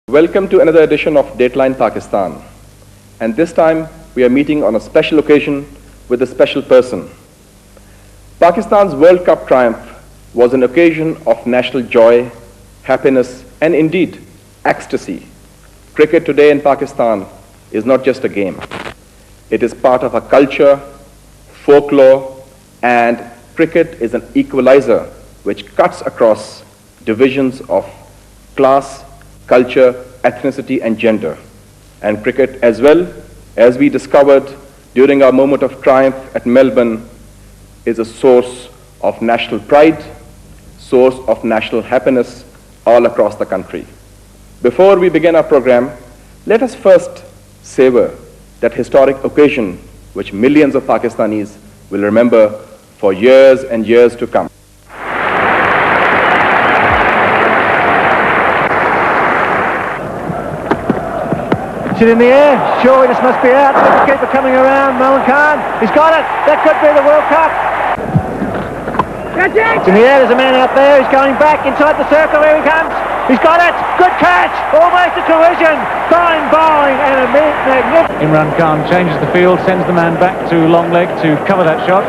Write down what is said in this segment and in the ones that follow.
Welcome to another edition of Dateline Pakistan. And this time we are meeting on a special occasion with a special person. Pakistan's World Cup triumph was an occasion of national joy, happiness, and indeed ecstasy. Cricket today in Pakistan is not just a game. It is part of our culture, folklore, and cricket is an equalizer which cuts across divisions of class, culture, ethnicity, and gender. And cricket, as well, as we discovered during our moment of triumph at Melbourne, is a source of national pride, source of national happiness all across the country. Before we begin our program, let us first savor that historic occasion which millions of Pakistanis will remember for years and years to come. It in the air, surely this must be out. The keeper coming around, Imran Khan. He's got it. That could be the World Cup. It's in the air, there's a man out there. He's going back inside the circle. Here he comes. He's got it. Good catch. Almost a collision. Fine bowling and a magnificent. Imran Khan changes the field, sends the man back to long leg to cover that shot.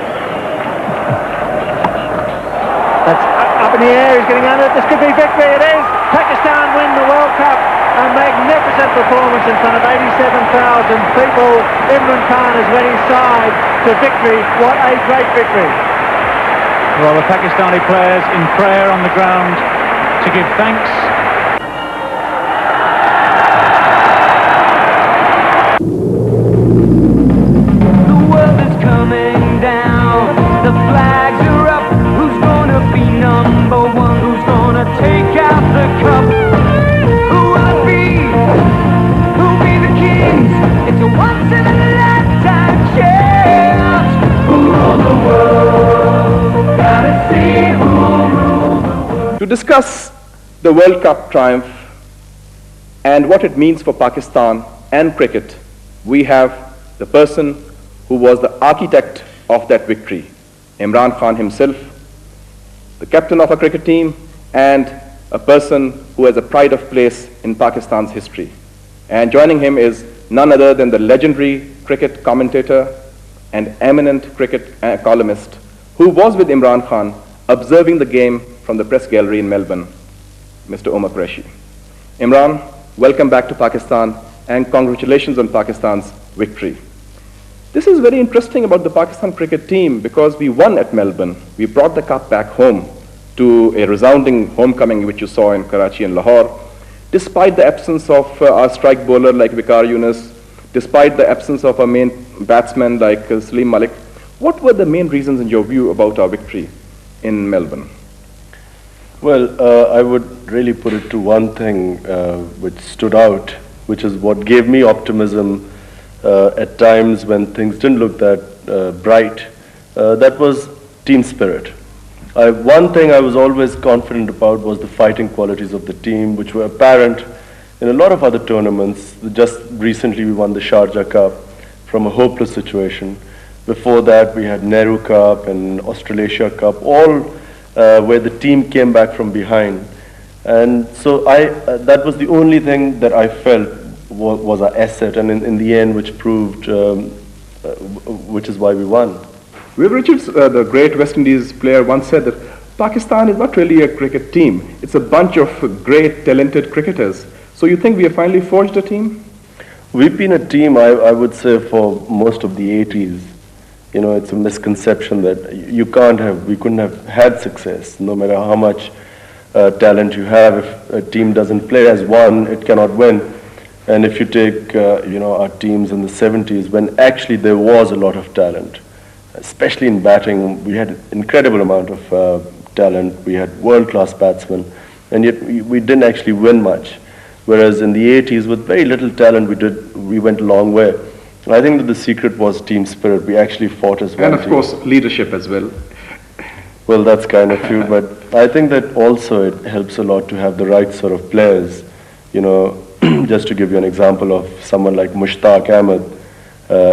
That's up in the air. He's getting under it. This could be victory. It is. Pakistan win the World Cup. A magnificent performance in front of 87,000 people. Imran Khan has led his side to victory. What a great victory. Well, the Pakistani players in prayer on the ground to give thanks. The world is coming down. The flags are up. Who's gonna be number one? Who's gonna take out the cup? It's a once-in-a-lifetime chance. Who rules the world? Gotta see who rules the world. To discuss the World Cup triumph and what it means for Pakistan and cricket, we have the person who was the architect of that victory, Imran Khan himself, the captain of a cricket team, and a person who has a pride of place in Pakistan's history. And joining him is none other than the legendary cricket commentator and eminent cricket columnist who was with Imran Khan observing the game from the press gallery in Melbourne, Mr. Omar Qureshi. Imran, welcome back to Pakistan and congratulations on Pakistan's victory. This is very interesting about the Pakistan cricket team because we won at Melbourne. We brought the cup back home to a resounding homecoming which you saw in Karachi and Lahore. Despite the absence of our strike bowler like Viqar Yunus, despite the absence of our main batsman like Salim Malik, what were the main reasons in your view about our victory in Melbourne? Well, I would really put it to one thing which stood out, which is what gave me optimism at times when things didn't look that bright. That was team spirit. One thing I was always confident about was the fighting qualities of the team, which were apparent in a lot of other tournaments. Just recently we won the Sharjah Cup from a hopeless situation. Before that we had Nehru Cup and Australasia Cup, all where the team came back from behind. And so that was the only thing that I felt was our asset, and in the end which proved, which is why we won. Viv Richards, the great West Indies player, once said that Pakistan is not really a cricket team. It's a bunch of great, talented cricketers. So you think we have finally forged a team? We've been a team, I would say, for most of the 80s. You know, it's a misconception that we couldn't have had success, no matter how much talent you have. If a team doesn't play as one, it cannot win. And if you take, our teams in the 70s, when actually there was a lot of talent, especially in batting, we had an incredible amount of talent. We had world-class batsmen, and yet we didn't actually win much. Whereas in the 80s, with very little talent, we went a long way. And I think that the secret was team spirit. We actually fought as one And of team. course, leadership as well. Well, that's kind of true, but I think that also it helps a lot to have the right sort of players. You know, just to give you an example of someone like Mushtaq Ahmed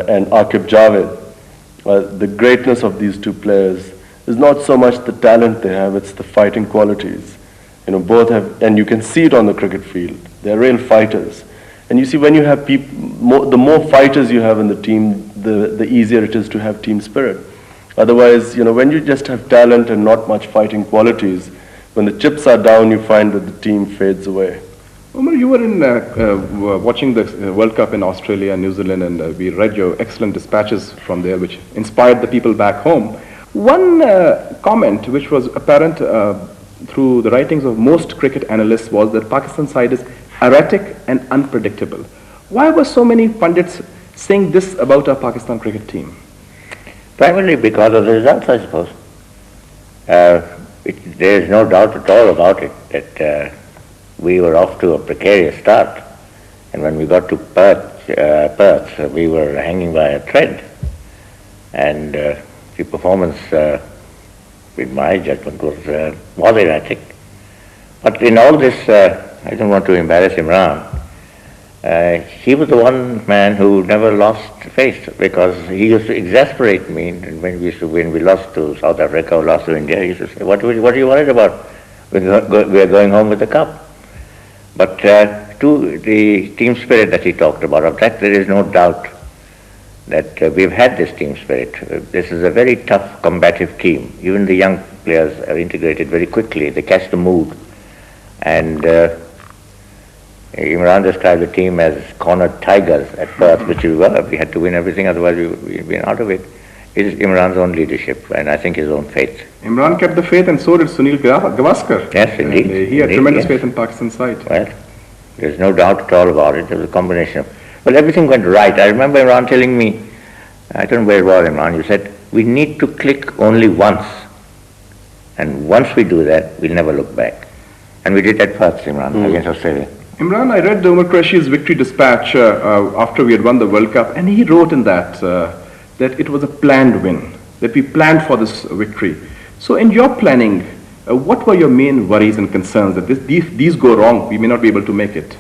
and Aqib Javed. The greatness of these two players is not so much the talent they have, it's the fighting qualities. Both have, and you can see it on the cricket field. They're real fighters. And you see, when you have the more fighters you have in the team, the easier it is to have team spirit. Otherwise, when you just have talent and not much fighting qualities, when the chips are down, you find that the team fades away. Umar, you were in watching the World Cup in Australia and New Zealand, and we read your excellent dispatches from there, which inspired the people back home. One comment which was apparent through the writings of most cricket analysts was that Pakistan side is erratic and unpredictable. Why were so many pundits saying this about our Pakistan cricket team? Primarily because of the results, I suppose. There is no doubt at all about it that we were off to a precarious start, and when we got to Perth, we were hanging by a thread, and the performance, in my judgment, was erratic. But in all this, I don't want to embarrass Imran. He was the one man who never lost face, because he used to exasperate me when we lost to South Africa or lost to India. He used to say, what are you worried about? We are going home with the cup. But to the team spirit that he talked about, of that there is no doubt that we've had this team spirit. This is a very tough, combative team. Even the young players are integrated very quickly. They catch the mood. And Imran described the team as cornered tigers at Perth, which we were. We had to win everything, otherwise we'd been out of it. It is Imran's own leadership, and I think his own faith. Imran kept the faith, and so did Sunil Gavaskar. Yes, indeed. And he had tremendous faith in Pakistan side. Well, there's no doubt at all about it. There was a combination of... Well, everything went right. I remember Imran telling me, I don't know where it was, Imran, you said, we need to click only once. And once we do that, we'll never look back. And we did that first, Imran, against Australia. Imran, I read Umar Qureshi's victory dispatch after we had won the World Cup, and he wrote in that that it was a planned win, that we planned for this victory. So in your planning, what were your main worries and concerns that these go wrong, we may not be able to make it?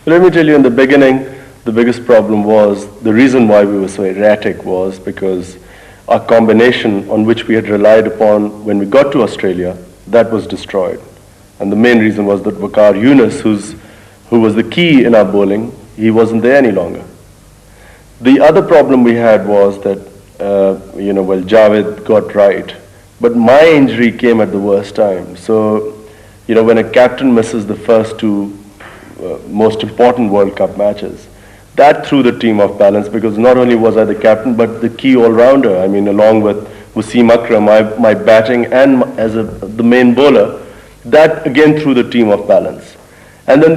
Well, let me tell you, in the beginning, the biggest problem was, the reason why we were so erratic was because our combination on which we had relied upon when we got to Australia, that was destroyed. And the main reason was that Waqar Younis, who was the key in our bowling, he wasn't there any longer. The other problem we had was that, Javed got right, but my injury came at the worst time. So, when a captain misses the first two most important World Cup matches, that threw the team off balance, because not only was I the captain, but the key all-rounder. I mean, along with Wasim Akram, my batting and as the main bowler, that again threw the team off balance. And then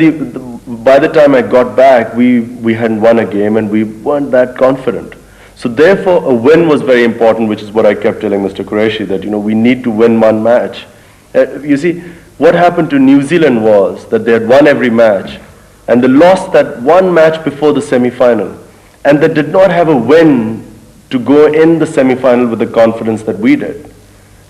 by the time I got back, we hadn't won a game and we weren't that confident. So therefore, a win was very important, which is what I kept telling Mr. Qureshi, that we need to win one match. You see, what happened to New Zealand was that they had won every match, and they lost that one match before the semi-final, and they did not have a win to go in the semi-final with the confidence that we did.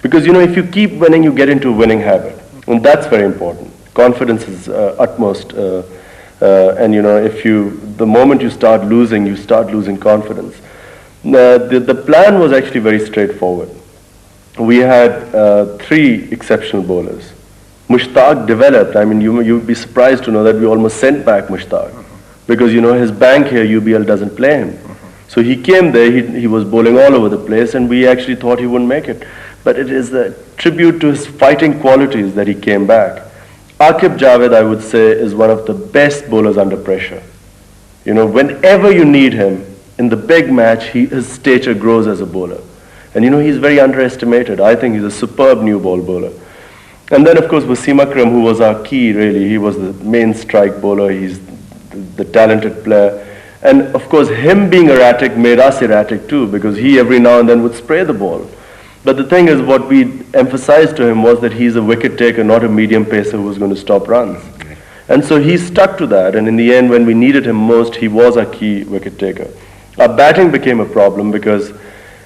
Because if you keep winning, you get into a winning habit, and that's very important. Confidence is utmost, and the moment you start losing confidence. The plan was actually very straightforward. We had 3 exceptional bowlers. Mushtaq developed. I mean, you'd be surprised to know that we almost sent back Mushtaq, because his bank here, UBL, doesn't play him. So he came there, he was bowling all over the place, and we actually thought he wouldn't make it. But it is a tribute to his fighting qualities that he came back. Aqib Javed, I would say, is one of the best bowlers under pressure. Whenever you need him in the big match, his stature grows as a bowler. And he's very underestimated. I think he's a superb new ball bowler. And then, of course, Wasim Akram, who was our key, really. He was the main strike bowler. He's the talented player. And, of course, him being erratic made us erratic, too, because he every now and then would spray the ball. But the thing is, what we emphasized to him was that he's a wicket taker, not a medium pacer who was going to stop runs. And so he stuck to that, and in the end, when we needed him most, he was our key wicket taker. Our batting became a problem because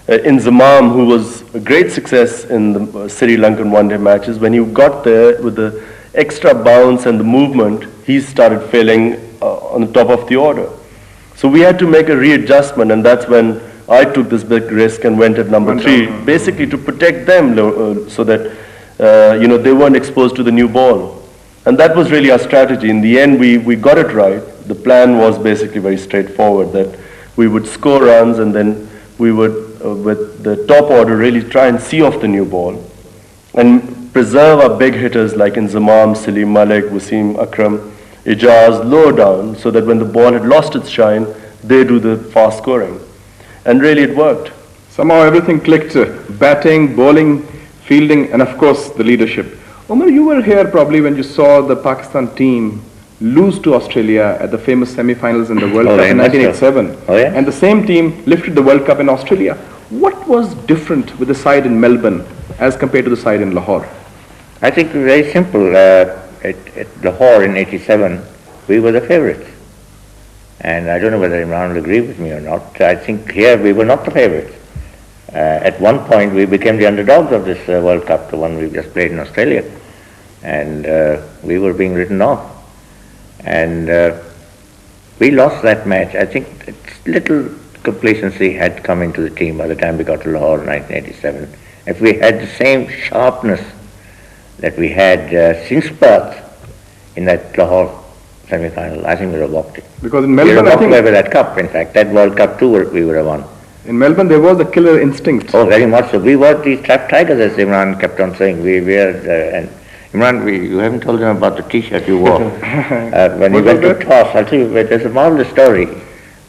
in Zamam, who was a great success in the Sri Lankan one-day matches, when he got there with the extra bounce and the movement, he started failing on the top of the order. So we had to make a readjustment, and that's when I took this big risk and went at number 3, basically to protect them so that they weren't exposed to the new ball. And that was really our strategy. In the end, we got it right. The plan was basically very straightforward, that we would score runs and then we would, with the top order, really try and see off the new ball and preserve our big hitters like in Zamam, Salim Malik, Wasim Akram, Ijaz low down, so that when the ball had lost its shine, they do the fast scoring. And really it worked. Somehow everything clicked, batting, bowling, fielding, and of course the leadership. Umar, you were here probably when you saw the Pakistan team lose to Australia at the famous semi-finals in the World Cup in 1987. Oh, yeah? And the same team lifted the World Cup in Australia. What was different with the side in Melbourne as compared to the side in Lahore? I think very simple. At Lahore in 87, we were the favourites. And I don't know whether Imran will agree with me or not. I think here we were not the favourites. At one point we became the underdogs of this World Cup, the one we just played in Australia. And we were being written off. And we lost that match. I think little complacency had come into the team by the time we got to Lahore in 1987. If we had the same sharpness that we had since Perth in that Lahore semi-final, I think we would have walked it. Because in We would Melbourne, have I walked think, away with that cup. In fact, that World Cup too, we would have won. in Melbourne there was a killer instinct. Oh, very much so. We were these trapped tigers, as Imran kept on saying. We were, and Imran, you haven't told them about the T-shirt you wore. When we went to toss, I'll tell you, there's a marvelous story.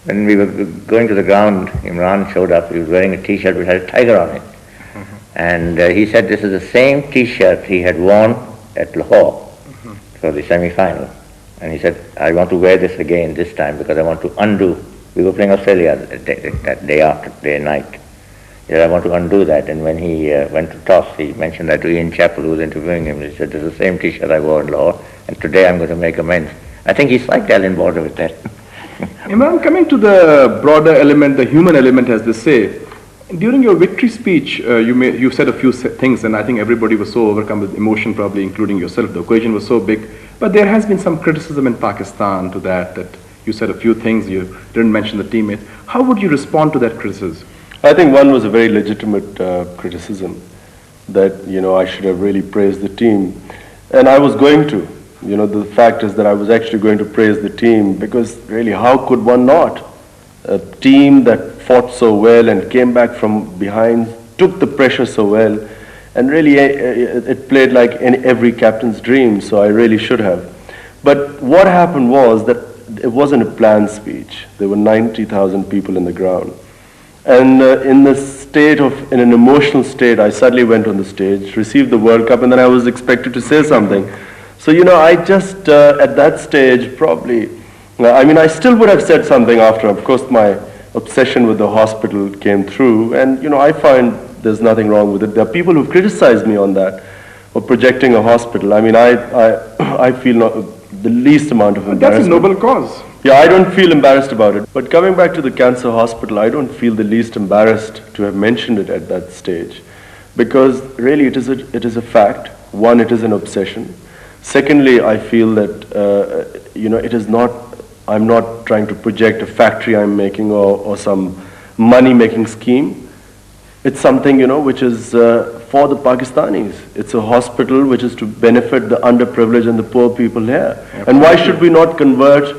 When we were going to the ground, Imran showed up. He was wearing a T-shirt which had a tiger on it. And he said this is the same T-shirt he had worn at Lahore for the semi-final. And he said, I want to wear this again this time because I want to undo. We were playing Australia that day after, day and night. He said, I want to undo that. And when he went to toss, he mentioned that to Ian Chappell, who was interviewing him. He said, this is the same T-shirt I wore in Lahore, and today I'm going to make amends. I think he's like Alan Border with that. Imran, coming to the broader element, the human element as they say, during your victory speech, you said a few things, and I think everybody was so overcome with emotion, probably including yourself. The occasion was so big. But there has been some criticism in Pakistan to that you said a few things, you didn't mention the teammate. How would you respond to that criticism? I think one was a very legitimate criticism that, I should have really praised the team. And I was going to. The fact is that I was actually going to praise the team because really, how could one not? A team that fought so well and came back from behind, took the pressure so well, and really it played like every captain's dream, so I really should have. But what happened was that it wasn't a planned speech. There were 90,000 people in the ground. And in an emotional state, I suddenly went on the stage, received the World Cup, and then I was expected to say something. So, I just, at that stage, probably, I still would have said something after. Of course, my obsession with the hospital came through, and, I find there's nothing wrong with it. There are people who've criticized me on that, for projecting a hospital. I feel the least amount of embarrassment. That's a noble cause. Yeah, I don't feel embarrassed about it. But coming back to the cancer hospital, I don't feel the least embarrassed to have mentioned it at that stage. Because really it is a fact. One, it is an obsession. Secondly, I feel that, it is not, I'm not trying to project a factory I'm making or some money-making scheme. It's something, which is for the Pakistanis. It's a hospital which is to benefit the underprivileged and the poor people here. Absolutely. And why should we not convert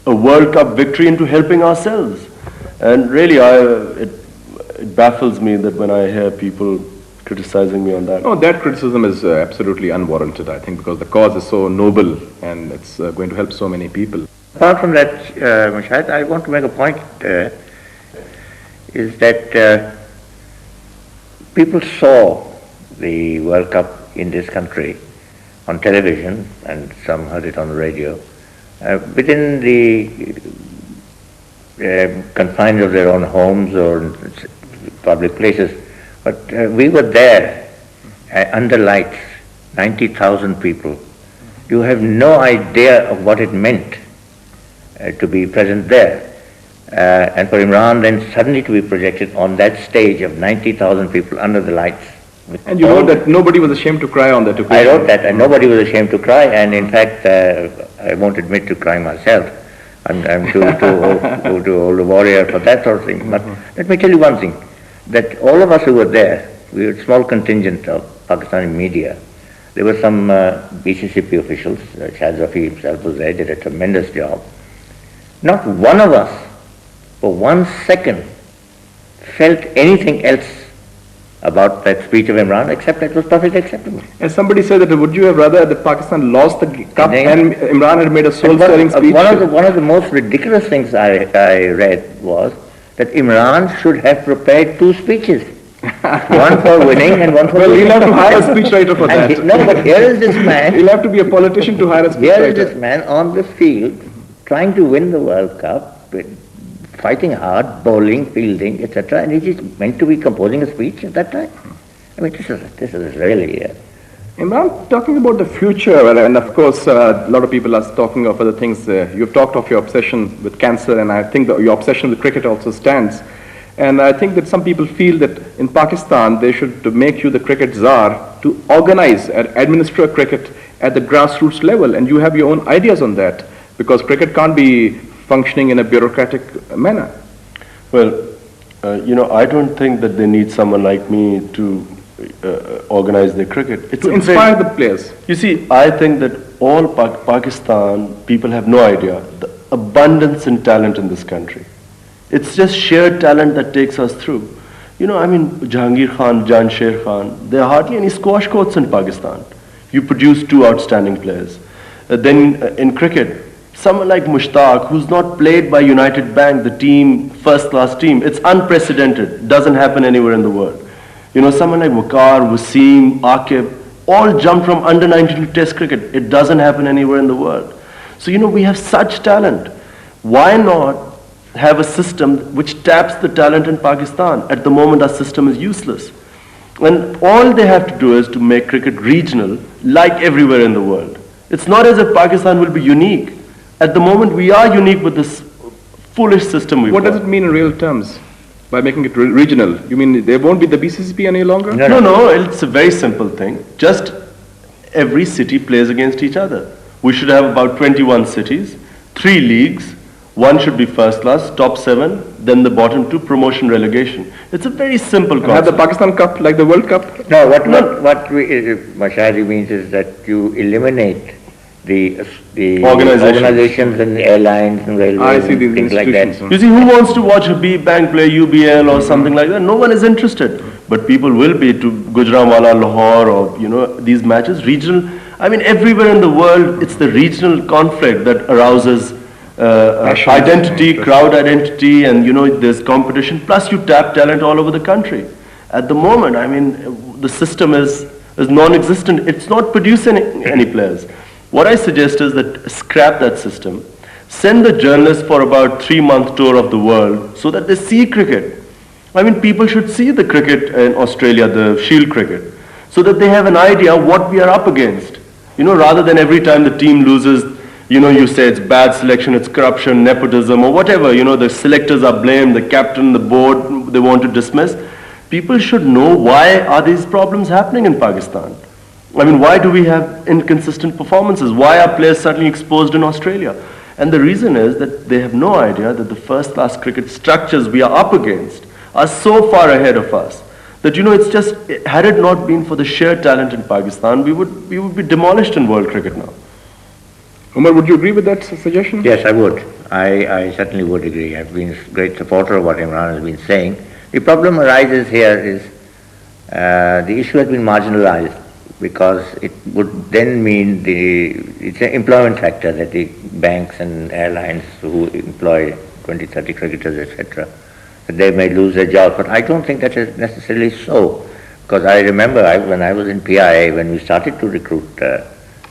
a World Cup victory into helping ourselves? And really, it baffles me that when I hear people criticizing me on that. No, that criticism is absolutely unwarranted, I think, because the cause is so noble and it's going to help so many people. Apart from that, Mushaid, I want to make a point, is that people saw the World Cup in this country on television, and some heard it on the radio, within the confines of their own homes or public places. But we were there under lights, 90,000 people. You have no idea of what it meant to be present there. And for Imran then suddenly to be projected on that stage of 90,000 people under the lights. And you know that nobody was ashamed to cry on that occasion. I wrote that, and nobody was ashamed to cry, and in fact, I won't admit to crying myself. I'm too old a warrior for that sort of thing. But let me tell you one thing, that all of us who were there, we were a small contingent of Pakistani media, there were some BCCP officials, Shahid Rafi himself was there, did a tremendous job. Not one of us, for 1 second, felt anything else about that speech of Imran, except that it was perfectly acceptable. And somebody said that would you have rather that Pakistan lost the cup and Imran had made a soul-stirring speech? One of the most ridiculous things I read was that Imran should have prepared 2 speeches. One for winning and one for Well, losing. he'll have to hire a speechwriter for that. No, but here is this man. He'll have to be a politician to hire a Here is speechwriter. this man on the field trying to win the World Cup, fighting hard, bowling, fielding, etc. And he is meant to be composing a speech at that time. I mean, this is really... Imran, talking about the future, well, and of course, a lot of people are talking of other things. You've talked of your obsession with cancer, and I think that your obsession with cricket also stands. And I think that some people feel that in Pakistan, they should make you the cricket czar to organize and administer cricket at the grassroots level. And you have your own ideas on that, because cricket can't be functioning in a bureaucratic manner. Well, I don't think that they need someone like me to organize their cricket. It's To inspire the players. You see, I think that all Pakistan people have no idea the abundance in talent in this country. It's just sheer talent that takes us through. Jahangir Khan, Jan Sher Khan, there are hardly any squash courts in Pakistan. You produce 2 outstanding players. Then in cricket, someone like Mushtaq, who's not played by United Bank, the team, first-class team, it's unprecedented, doesn't happen anywhere in the world. Someone like Waqar, Wasim, Aqib, all jump from under-19 Test cricket. It doesn't happen anywhere in the world. So, we have such talent. Why not have a system which taps the talent in Pakistan? At the moment, our system is useless. And all they have to do is to make cricket regional, like everywhere in the world. It's not as if Pakistan will be unique. At the moment, we are unique with this foolish system we've got. What does it mean in real terms by making it regional? You mean there won't be the BCCP any longer? No, it's a very simple thing. Just every city plays against each other. We should have about 21 cities, 3 leagues. 1 should be first class, top 7, then the bottom 2, promotion relegation. It's a very simple concept. Have the Pakistan Cup like the World Cup? No, what Mushaid means is that you eliminate the organizations and airlines and railways and things like that. You see, who wants to watch Habib Bank play UBL or something like that? No one is interested. But people will be to Gujranwala, Lahore, or these matches, regional. I mean, everywhere in the world, it's the regional conflict that arouses identity, crowd identity, and there's competition. Plus, you tap talent all over the country. At the moment, the system is non-existent. It's not producing any players. What I suggest is that scrap that system, send the journalists for about 3-month tour of the world so that they see cricket. People should see the cricket in Australia, the Shield cricket, so that they have an idea what we are up against. Rather than every time the team loses, you say it's bad selection, it's corruption, nepotism, or whatever. The selectors are blamed, the captain, the board, they want to dismiss. People should know why are these problems happening in Pakistan. Why do we have inconsistent performances? Why are players suddenly exposed in Australia? And the reason is that they have no idea that the first-class cricket structures we are up against are so far ahead of us that, it's just, had it not been for the sheer talent in Pakistan, we would be demolished in world cricket now. Umar, would you agree with that suggestion? Yes, I would. I certainly would agree. I've been a great supporter of what Imran has been saying. The problem arises here is the issue has been marginalized, because it would then mean it's an employment factor that the banks and airlines who employ 20, 30 cricketers, etc., that they may lose their jobs. But I don't think that is necessarily so, because I remember when I was in PIA, when we started to recruit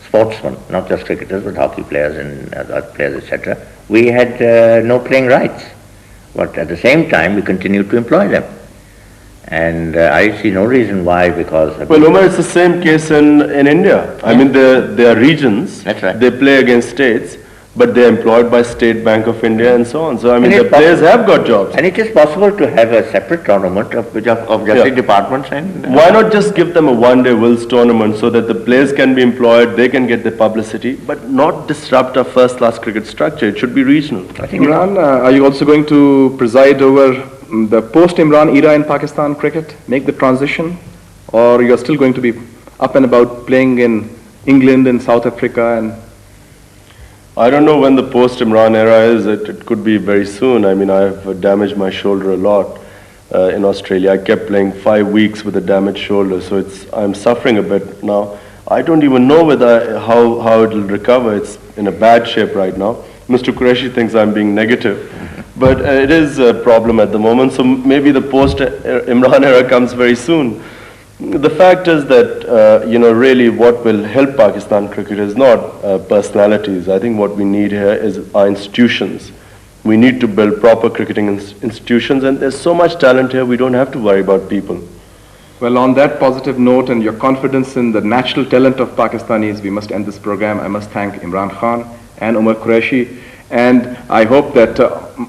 sportsmen, not just cricketers, but hockey players and other players, etc., we had no playing rights. But at the same time, we continued to employ them. And I see no reason why, because... Well, Umar, it's the same case in India. There are regions, that's right. They play against states, but they're employed by State Bank of India and so on. So, the players have got jobs. And it is possible to have a separate tournament of just departments and... Why not just give them a one-day Wills tournament so that the players can be employed, they can get the publicity, but not disrupt our first-class cricket structure. It should be regional. Imran, are you also going to preside over the post-Imran era in Pakistan cricket, make the transition, or you're still going to be up and about playing in England and South Africa? And I don't know when the post-Imran era is. It could be very soon. I mean, I've damaged my shoulder a lot in Australia. I kept playing 5 weeks with a damaged shoulder, so I'm suffering a bit now. I don't even know how it will recover. It's in a bad shape right now. Mr. Qureshi thinks I'm being negative, but it is a problem at the moment, so maybe the post-Imran era comes very soon. The fact is that, really what will help Pakistan cricket is not personalities. I think what we need here is our institutions. We need to build proper cricketing institutions, and there's so much talent here, we don't have to worry about people. well, on that positive note and your confidence in the natural talent of Pakistanis, we must end this program. I must thank Imran Khan and Umar Qureshi, and I hope that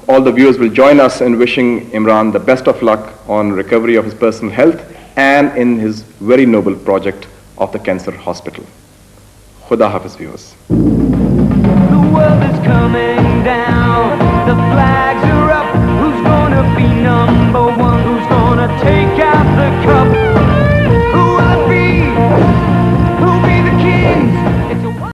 all the viewers will join us in wishing Imran the best of luck on recovery of his personal health and in his very noble project of the Cancer Hospital. Khuda Hafiz, viewers. The world is coming down.